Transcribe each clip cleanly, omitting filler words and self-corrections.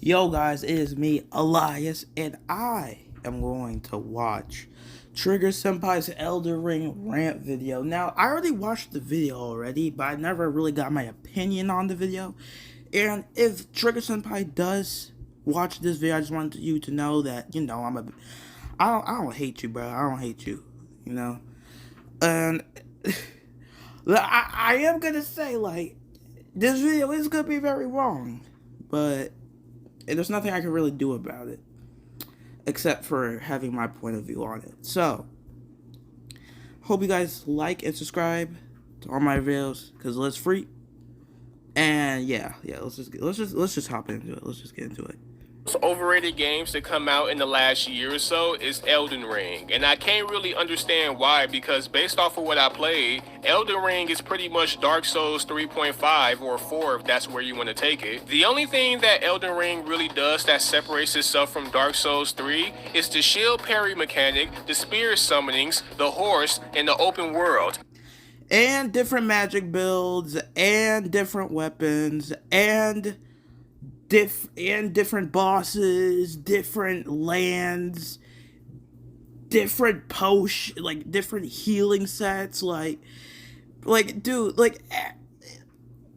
Yo guys, it is me, Elias, and I am going to watch Trigger Senpai's Elden Ring rant video. Now, I already watched the video already, but I never really got my opinion on the video. And if Trigger Senpai does watch this video, I just wanted you to know that, I don't hate you, bro. I don't hate you, you know? And I am gonna say, like, this video is gonna be very wrong, but there's nothing I can really do about it except for having my point of view on it. So, hope you guys like and subscribe to all my videos because let's free. And yeah, let's just hop into it. Let's just get into it. Overrated games that come out in the last year or so is Elden Ring, and I can't really understand why, because based off of what I played, Elden Ring is pretty much Dark Souls 3.5 or 4 if that's where you want to take it. The only thing that Elden Ring really does that separates itself from Dark Souls 3 is the shield parry mechanic, the spear summonings, the horse, and the open world. And different magic builds, and different weapons, and different bosses, different lands, different different healing sets, dude,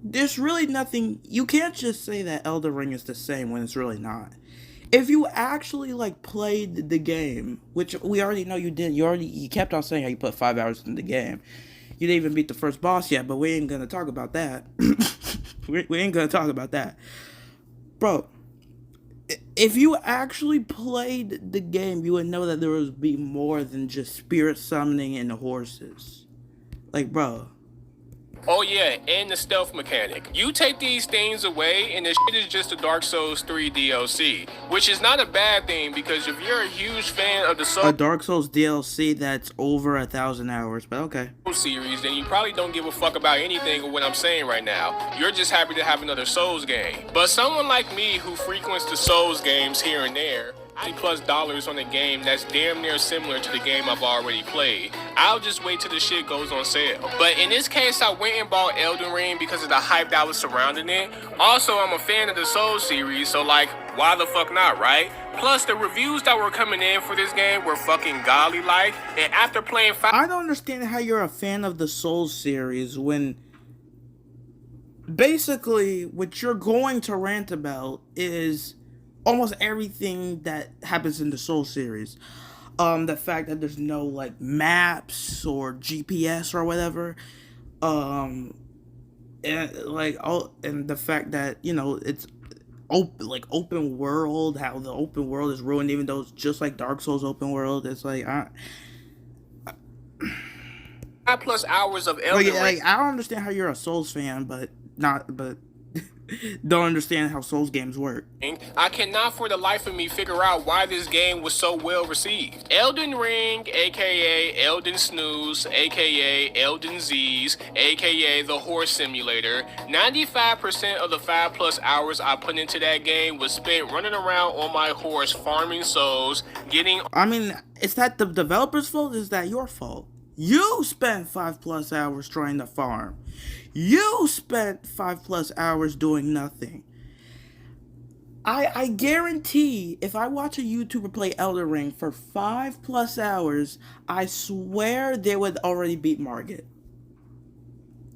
there's really nothing. You can't just say that Elden Ring is the same when it's really not. If you actually played the game, which we already know you did, you kept on saying how you put 5 hours in the game. You didn't even beat the first boss yet, but we ain't gonna talk about that. we ain't gonna talk about that. Bro, if you actually played the game, you would know that there would be more than just spirit summoning and horses. Bro. Oh yeah, and the stealth mechanic. You take these things away and the shit is just a Dark Souls 3 DLC, which is not a bad thing because if you're a huge fan of the a Dark Souls DLC that's over 1,000 hours, but okay. Series, then you probably don't give a fuck about anything of what I'm saying right now. You're just happy to have another Souls game. But someone like me who frequents the Souls games here and there, $20+ on a game that's damn near similar to the game I've already played, I'll just wait till the shit goes on sale. But in this case, I went and bought Elden Ring because of the hype that was surrounding it. Also, I'm a fan of the Souls series, so why the fuck not, right? Plus, the reviews that were coming in for this game were fucking godly-like, and after playing I don't understand how you're a fan of the Souls series when basically what you're going to rant about is almost everything that happens in the Souls series. The fact that there's no maps or GPS or whatever, and and the fact that it's open world, how the open world is ruined, even though it's just like Dark Souls open world. It's plus hours of Elden Ring. I don't understand how you're a Souls fan, but don't understand how Souls games work. I cannot for the life of me figure out why this game was so well received. Elden Ring, aka Elden Snooze, aka Elden Z's, aka the Horse Simulator. 95% of the 5+ hours I put into that game was spent running around on my horse, farming souls, getting... I mean, is that the developer's fault? Is that your fault? You spent 5+ hours trying to farm. You spent 5+ hours doing nothing. I guarantee if I watch a YouTuber play Elden Ring for 5+ hours, I swear they would already beat Margit.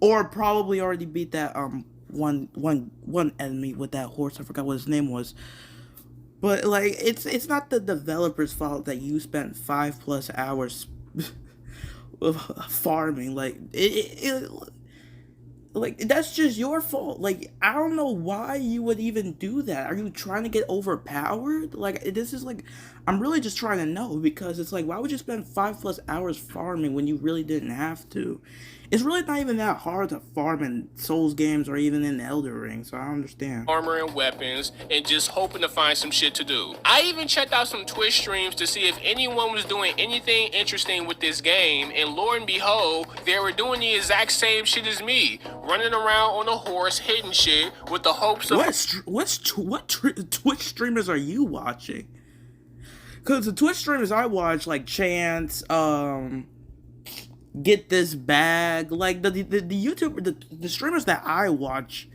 Or probably already beat that one enemy with that horse. I forgot what his name was. But it's not the developer's fault that you spent 5+ hours farming. That's just your fault. I don't know why you would even do that. Are you trying to get overpowered? This is I'm really just trying to know, because it's why would you spend 5+ hours farming when you really didn't have to? It's really not even that hard to farm in Souls games or even in Elden Ring, so I don't understand. Armor and weapons, and just hoping to find some shit to do. I even checked out some Twitch streams to see if anyone was doing anything interesting with this game, and lo and behold, they were doing the exact same shit as me, running around on a horse, hitting shit with the hopes of... What Twitch streamers are you watching? Because the Twitch streamers I watch, Chance, Get This Bag, the YouTuber, the streamers that I watch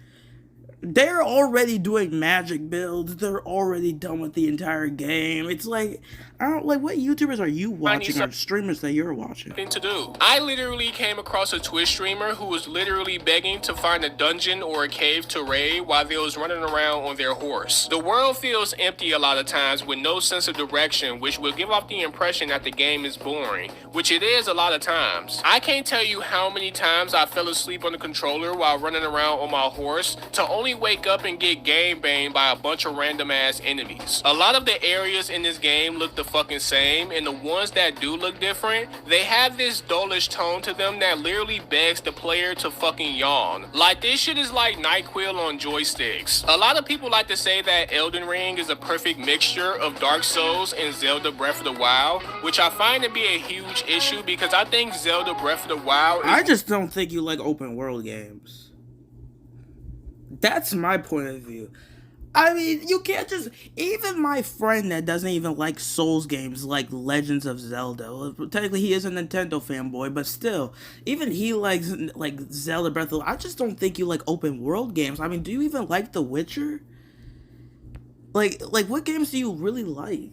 they're already doing magic builds. They're already done with the entire game. It's like, I don't like, what YouTubers are you watching or streamers that you're watching? To do. I literally came across a Twitch streamer who was literally begging to find a dungeon or a cave to raid while they was running around on their horse. The world feels empty a lot of times with no sense of direction, which will give off the impression that the game is boring, which it is a lot of times. I can't tell you how many times I fell asleep on the controller while running around on my horse to only wake up and get game banged by a bunch of random ass enemies. A lot of the areas in this game look the fucking same, and the ones that do look different, they have this dullish tone to them that literally begs the player to fucking yawn. Like, this shit is like NyQuil on joysticks. A lot of people like to say that Elden Ring is a perfect mixture of Dark Souls and Zelda Breath of the Wild, which I find to be a huge issue because I think Zelda Breath of the Wild I just don't think you like open world games. That's my point of view. I mean, you can't just... Even my friend that doesn't even like Souls games, like Legends of Zelda. Well, technically, he is a Nintendo fanboy, but still. Even he likes, like, Zelda Breath of the Wild. I just don't think you like open world games. I mean, do you even like The Witcher? Like what games do you really like?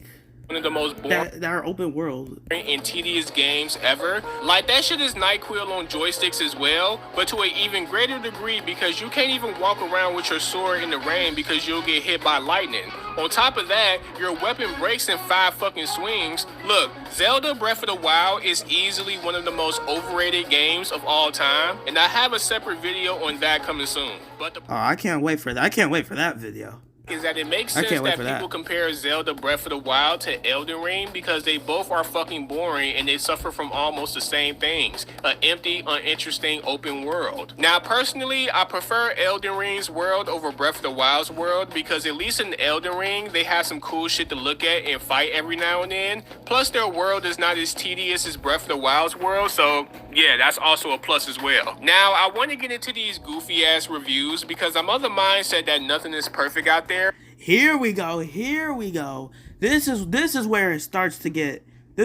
one of the most boring that are open world and tedious games ever. Like, that shit is NyQuil on joysticks as well, but to an even greater degree because you can't even walk around with your sword in the rain because you'll get hit by lightning. On top of that, your weapon breaks in 5 fucking swings. Look, Zelda Breath of the Wild is easily one of the most overrated games of all time, and I have a separate video on that coming soon. But I can't wait for that. I can't wait for that video. Is that it makes sense that people compare Zelda Breath of the Wild to Elden Ring because they both are fucking boring and they suffer from almost the same things. An empty, uninteresting open world. Now, personally, I prefer Elden Ring's world over Breath of the Wild's world because at least in Elden Ring, they have some cool shit to look at and fight every now and then. Plus, their world is not as tedious as Breath of the Wild's world, so yeah, that's also a plus as well. Now, I want to get into these goofy-ass reviews because I'm of the mindset that nothing is perfect out there. Here we go. This is where it starts to get a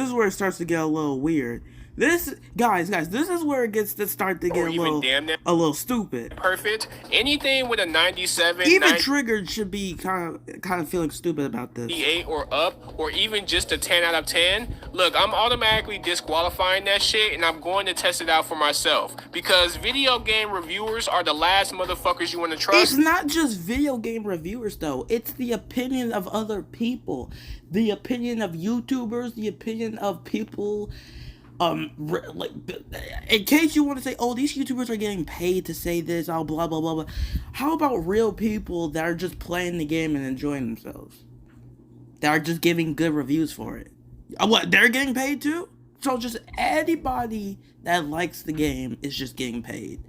little weird. This guys, this is where it starts to get a little stupid. Perfect. Anything with a 97, even Triggered should be kind of feeling stupid about this. 8 or up, or even just a 10 out of 10. Look, I'm automatically disqualifying that shit, and I'm going to test it out for myself because video game reviewers are the last motherfuckers you want to trust. It's not just video game reviewers though. It's the opinion of other people, the opinion of YouTubers, the opinion of people. Like, in case you want to say, oh, these YouTubers are getting paid to say this, oh, blah, blah, blah, blah. How about real people that are just playing the game and enjoying themselves? That are just giving good reviews for it. What, they're getting paid too? So just anybody that likes the game is just getting paid.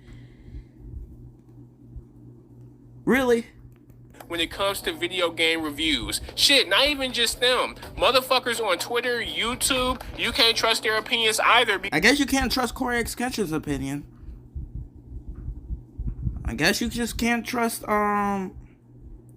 Really? When it comes to video game reviews. Shit, not even just them. Motherfuckers on Twitter, YouTube, you can't trust their opinions either. I guess you can't trust Corey X Ketchum's opinion. I guess you just can't trust,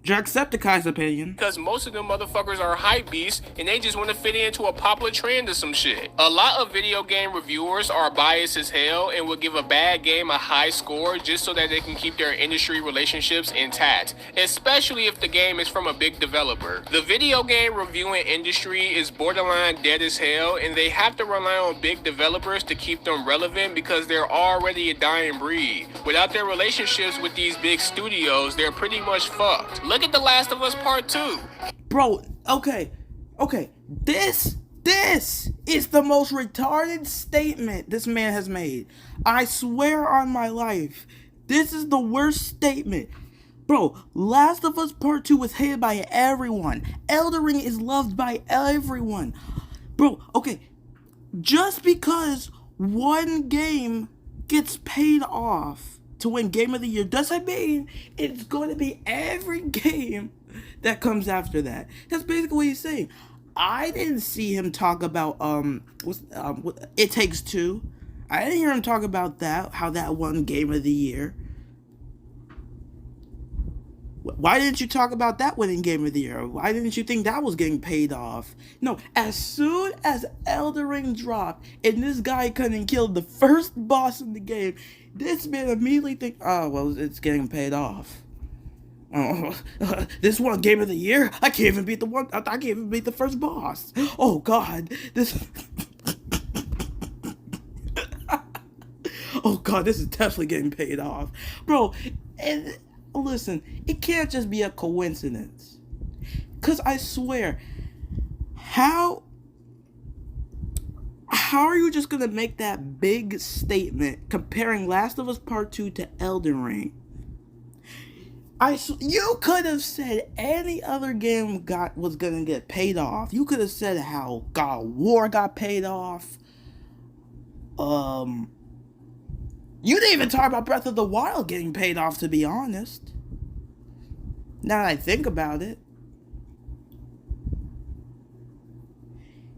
Jacksepticeye's opinion. Because most of them motherfuckers are hype beasts and they just want to fit into a popular trend or some shit. A lot of video game reviewers are biased as hell and will give a bad game a high score just so that they can keep their industry relationships intact, especially if the game is from a big developer. The video game reviewing industry is borderline dead as hell and they have to rely on big developers to keep them relevant because they're already a dying breed. Without their relationships with these big studios, they're pretty much fucked. Look at The Last of Us Part 2. Bro, okay. This is the most retarded statement this man has made. I swear on my life. This is the worst statement. Bro, Last of Us Part 2 was hated by everyone. Elden Ring is loved by everyone. Bro, okay. Just because one game gets paid off to win Game of the Year doesn't mean it's going to be every game that comes after that. That's basically what he's saying. I didn't see him talk about It Takes Two. I didn't hear him talk about that, how that won Game of the Year. Why didn't you talk about that winning Game of the Year? Why didn't you think that was getting paid off? No, as soon as Elden Ring dropped and this guy couldn't kill the first boss in the game, this man immediately think, oh, well, it's getting paid off. Oh, this one game of the year. I can't even beat the one. I can't even beat the first boss. Oh God, this. Oh God, this is definitely getting paid off, bro. And listen, it can't just be a coincidence. Cause I swear, how how are you just gonna make that big statement comparing Last of Us Part 2 to Elden Ring? You could have said any other game was gonna get paid off. You could have said how God of War got paid off. Um, you didn't even talk about Breath of the Wild getting paid off. To be honest, now that I think about it,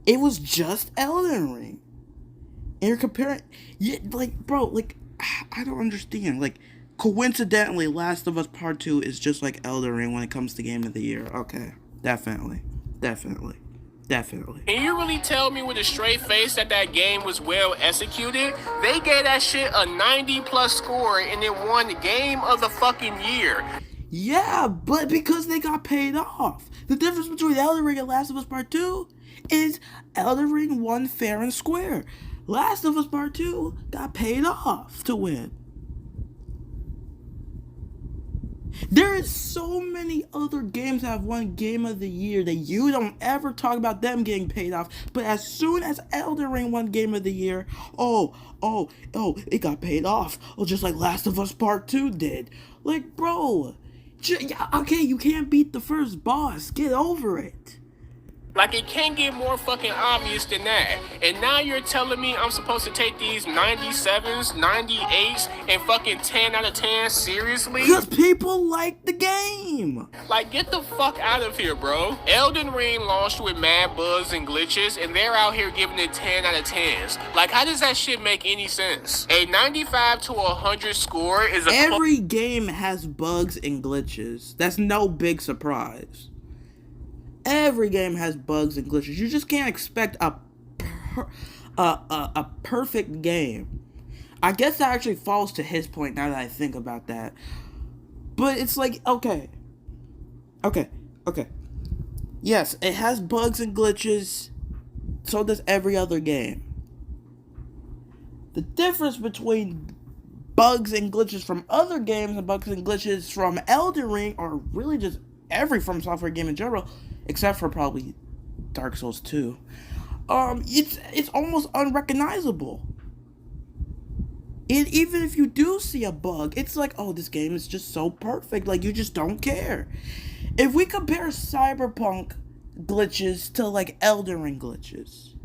it was just Elden Ring. And you're comparing, yeah, like, bro, like, I don't understand. Like, coincidentally, Last of Us Part 2 is just like Elden Ring when it comes to Game of the Year. Okay, definitely. Definitely. Definitely. Can you really tell me with a straight face that that game was well executed? They gave that shit a 90 plus score and it won the game of the fucking year. Yeah, but because they got paid off. The difference between Elden Ring and Last of Us Part 2 is Elden Ring won fair and square. Last of Us Part 2 got paid off to win. There is so many other games that have won Game of the Year that you don't ever talk about them getting paid off. But as soon as Elden Ring won Game of the Year, it got paid off. Oh, just like Last of Us Part 2 did. Like, bro, okay, you can't beat the first boss. Get over it. Like, it can't get more fucking obvious than that. And now you're telling me I'm supposed to take these 97s, 98s, and fucking 10 out of 10 seriously? Because people like the game. Like, get the fuck out of here, bro. Elden Ring launched with mad bugs and glitches, and they're out here giving it 10 out of 10s. Like, how does that shit make any sense? A 95 to 100 score is a... Every game has bugs and glitches. That's no big surprise. Every game has bugs and glitches. You just can't expect a perfect game. I guess that actually falls to his point now that I think about that. But it's like, okay. Yes, it has bugs and glitches. So does every other game. The difference between bugs and glitches from other games and bugs and glitches from Elden Ring, or really just every From Software game in general, except for probably Dark Souls 2, it's almost unrecognizable. And even if you do see a bug, it's like, oh, this game is just so perfect. Like, you just don't care. If we compare Cyberpunk glitches to, like, Elden Ring glitches,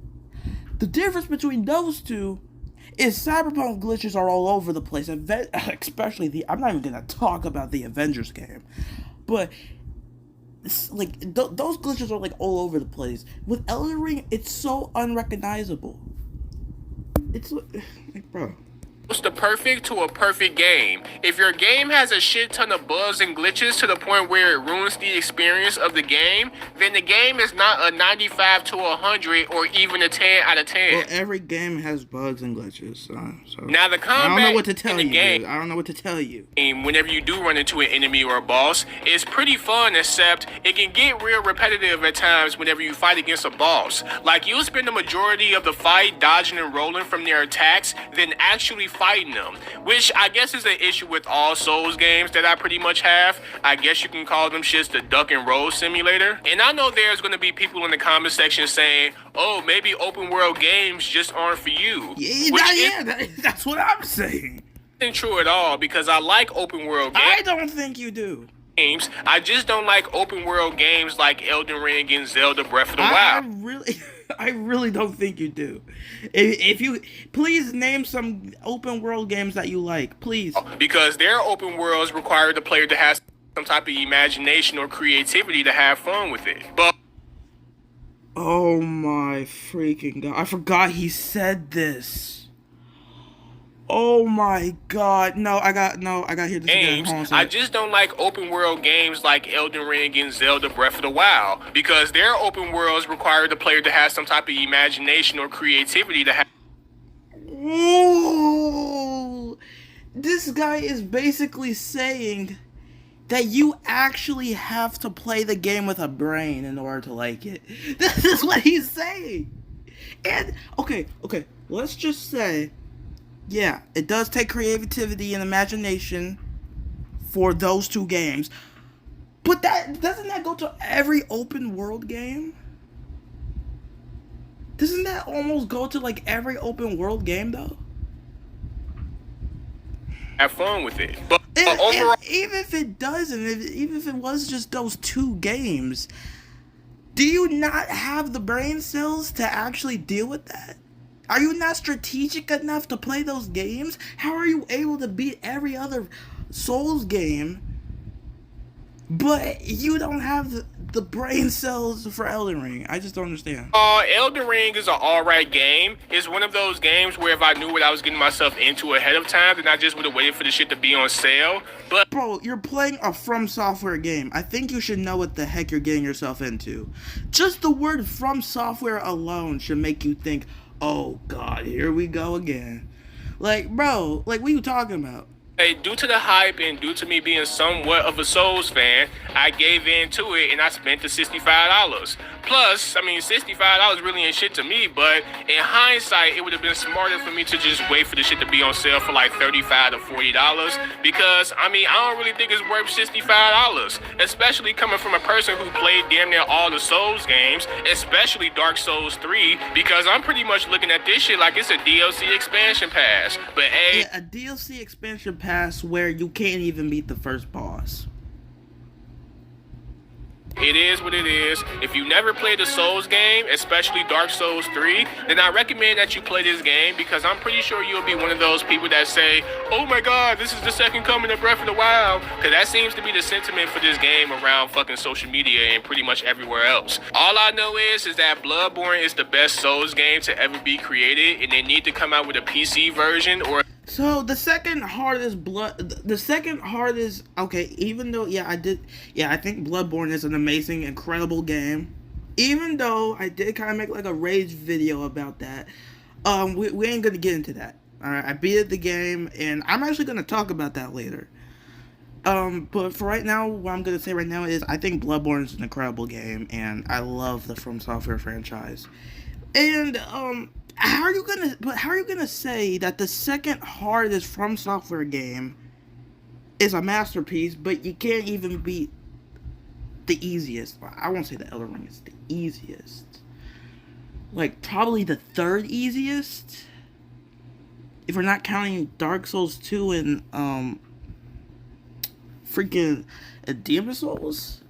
the difference between those two is Cyberpunk glitches are all over the place. Especially I'm not even going to talk about the Avengers game. But like those glitches are like all over the place. With Elden Ring, it's so unrecognizable. It's like, bro. It's the perfect to a perfect game. If your game has a shit ton of bugs and glitches to the point where it ruins the experience of the game, then the game is not a 95 to 100 or even a 10 out of 10. Well, every game has bugs and glitches. So now the combat I don't know what to tell you. Game, I don't know what to tell you. Whenever you do run into an enemy or a boss, it's pretty fun, except it can get real repetitive at times whenever you fight against a boss. Like, you'll spend the majority of the fight dodging and rolling from their attacks, then actually fighting them, which I guess is an issue with all Souls games that I pretty much have. I guess you can call them shits the duck and roll simulator. And I know there's going to be people in the comment section saying, oh, maybe open world games just aren't for you. That's what I'm saying. Isn't true at all, because I like open world games. I don't think you do. I just don't like open world games like Elden Ring and Zelda Breath of the Wild. I really don't think you do. If you please name some open world games that you like, please. Because their open worlds require the player to have some type of imagination or creativity to have fun with it. But oh my freaking god! I forgot he said this. Oh my god! No, I got here this games. I just don't like open world games like Elden Ring and Zelda Breath of the Wild, because their open worlds require the player to have some type of imagination or creativity to have. Ooh, this guy is basically saying that you actually have to play the game with a brain in order to like it. This is what he's saying. And okay, let's just say, yeah, it does take creativity and imagination for those two games. But that doesn't that go to every open world game? Doesn't that almost go to like every open world game though? Have fun with it. But And overall, even if it doesn't, even if it was just those two games, do you not have the brain cells to actually deal with that? Are you not strategic enough to play those games? How are you able to beat every other Souls game, but you don't have the brain cells for Elden Ring? I just don't understand. Elden Ring is an alright game. It's one of those games where if I knew what I was getting myself into ahead of time, then I just would have waited for the shit to be on sale. But Bro, you're playing a From Software game. I think you should know what the heck you're getting yourself into. Just the word From Software alone should make you think, oh god, here we go again. Like, bro, like, what are you talking about? hey, due to the hype and due to me being somewhat of a Souls fan, I gave in to it and I spent the $65. Plus, I mean, $65 really ain't shit to me, but in hindsight, it would have been smarter for me to just wait for the shit to be on sale for like $35 to $40 because, I mean, I don't really think it's worth $65, especially coming from a person who played damn near all the Souls games, especially Dark Souls 3, because I'm pretty much looking at this shit like it's a DLC expansion pass. But hey, Yeah, a DLC expansion pass where you can't even beat the first boss. it is what it is. If you never played a Souls game, especially Dark Souls 3, then I recommend that you play this game because I'm pretty sure you'll be one of those people that say, oh my god, this is the second coming of Breath of the Wild. Because that seems to be the sentiment for this game around fucking social media and pretty much everywhere else. All I know is that Bloodborne is the best Souls game to ever be created and they need to come out with a PC version or So the second hardest okay, even though I think Bloodborne is an amazing, incredible game. Even though I did kind of make like a rage video about that, we ain't gonna get into that. All right, I beat the game, and I'm actually gonna talk about that later. But for right now, what I'm gonna say right now is I think Bloodborne is an incredible game, and I love the From Software franchise. And how are you gonna say that the second hardest From Software game is a masterpiece, but you can't even beat the easiest? I won't say the Elden Ring is the easiest. Like probably the third easiest, if we're not counting Dark Souls 2 and freaking Demon Souls.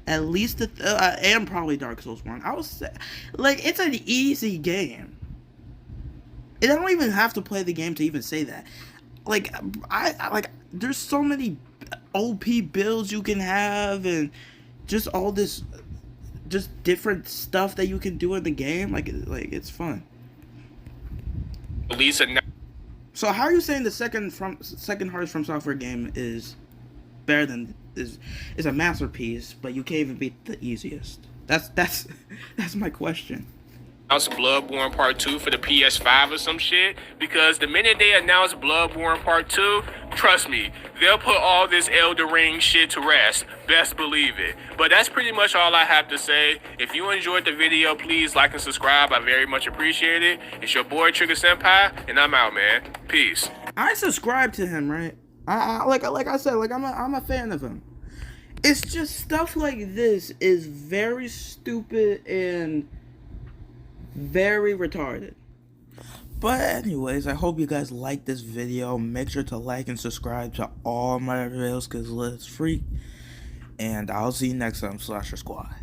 At least and probably Dark Souls 1. I would say, like, it's an easy game. And I don't even have to play the game to even say that. Like, there's so many OP builds you can have, and just all this, just different stuff that you can do in the game. Like it's fun. Lisa. So how are you saying the second hardest From Software game is better than is a masterpiece, but you can't even beat the easiest? That's my question. Announce Bloodborne Part 2 for the PS5 or some shit, because the minute they announce Bloodborne Part 2, trust me, they'll put all this Elden Ring shit to rest. Best believe it. But that's pretty much all I have to say. If you enjoyed the video, please like and subscribe. I very much appreciate it. It's your boy Trigger Senpai, and I'm out, man. Peace. I subscribe to him, right? Like I said, like I'm a fan of him. It's just stuff like this is very stupid and very retarded. But anyways, I hope you guys like this video. Make sure to like and subscribe to all my videos because let's freak. And I'll see you next time, Slasher Squad.